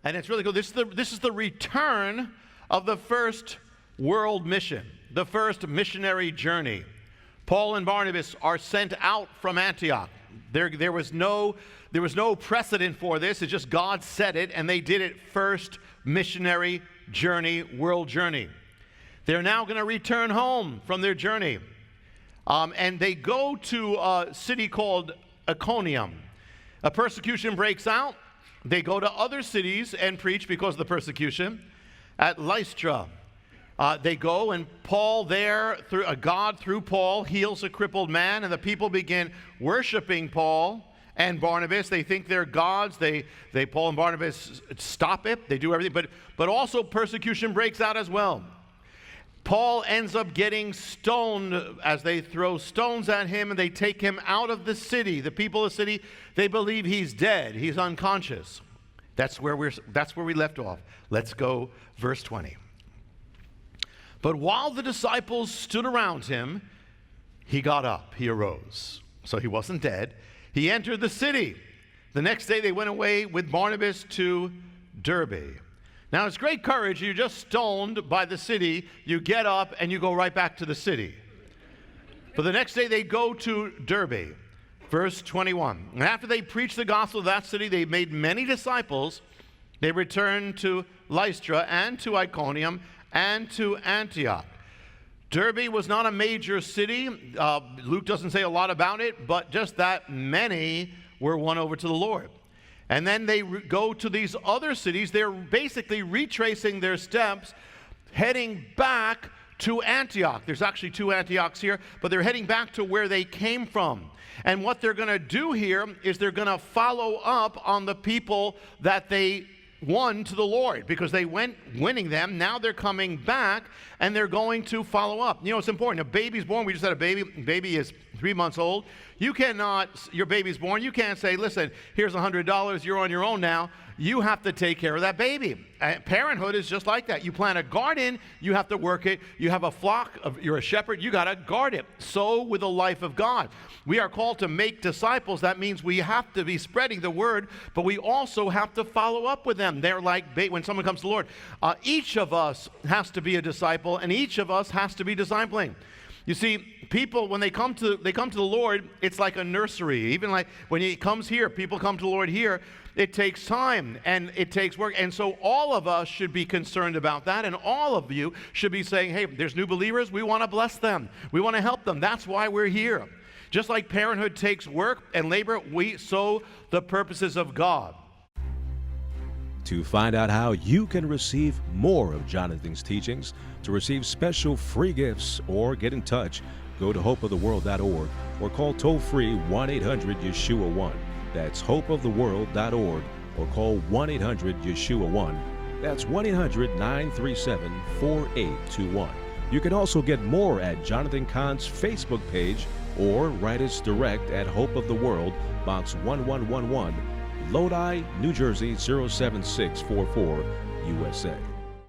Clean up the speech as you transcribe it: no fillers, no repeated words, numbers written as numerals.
And it's really cool. This is the return of the first world mission, the first missionary journey. Paul and Barnabas are sent out from Antioch. There was no precedent for this. It's just God said it, and they did it. First missionary journey, world journey. They're now going to return home from their journey. And they go to a city called Iconium. A persecution breaks out. They go to other cities and preach because of the persecution. At Lystra, they go, and Paul there, God through Paul, heals a crippled man, and the people begin worshiping Paul and Barnabas. They think they're gods. Paul and Barnabas stop it. They do everything, but also persecution breaks out as well. Paul ends up getting stoned as they throw stones at him, and they take him out of the city. The people of the city, they believe he's dead. He's unconscious. That's where we left off. Let's go verse 20. But while the disciples stood around him, he got up, he arose. So he wasn't dead. He entered the city. The next day they went away with Barnabas to Derbe. Now, it's great courage. You're just stoned by the city. You get up and you go right back to the city. But the next day they go to Derbe. Verse 21. And after they preached the gospel of that city, they made many disciples. They returned to Lystra and to Iconium and to Antioch. Derbe was not a major city. Luke doesn't say a lot about it, but just that many were won over to the Lord. And then they go to these other cities. They're basically retracing their steps, heading back to Antioch. There's actually two Antiochs here, but they're heading back to where they came from. And what they're going to do here is they're going to follow up on the people that they won to the Lord, because they went winning them. Now they're coming back, and they're going to follow up. You know, it's important. A baby's born. We just had a baby. Baby is 3 months old. You cannot, your baby's born. You can't say, listen, here's $100. You're on your own now. You have to take care of that baby. Parenthood is just like that. You plant a garden, you have to work it. You have a flock, you're a shepherd, you got to guard it. So with the life of God. We are called to make disciples. That means we have to be spreading the word, but we also have to follow up with them. They're like when someone comes to the Lord. Each of us has to be a disciple, and each of us has to be discipling. You see, people, when they come to the Lord, it's like a nursery. Even like when he comes here, people come to the Lord here. It takes time and it takes work. And so all of us should be concerned about that. And all of you should be saying, hey, there's new believers. We want to bless them. We want to help them. That's why we're here. Just like parenthood takes work and labor, we sow the purposes of God. To find out how you can receive more of Jonathan's teachings, to receive special free gifts, or get in touch, go to hopeoftheworld.org or call toll-free 1-800-YESHUA-1. That's hopeoftheworld.org or call 1-800-YESHUA-1. That's 1-800-937-4821. You can also get more at Jonathan Cahn's Facebook page or write us direct at Hope of the World, Box 1111, Lodi, New Jersey 07644, USA.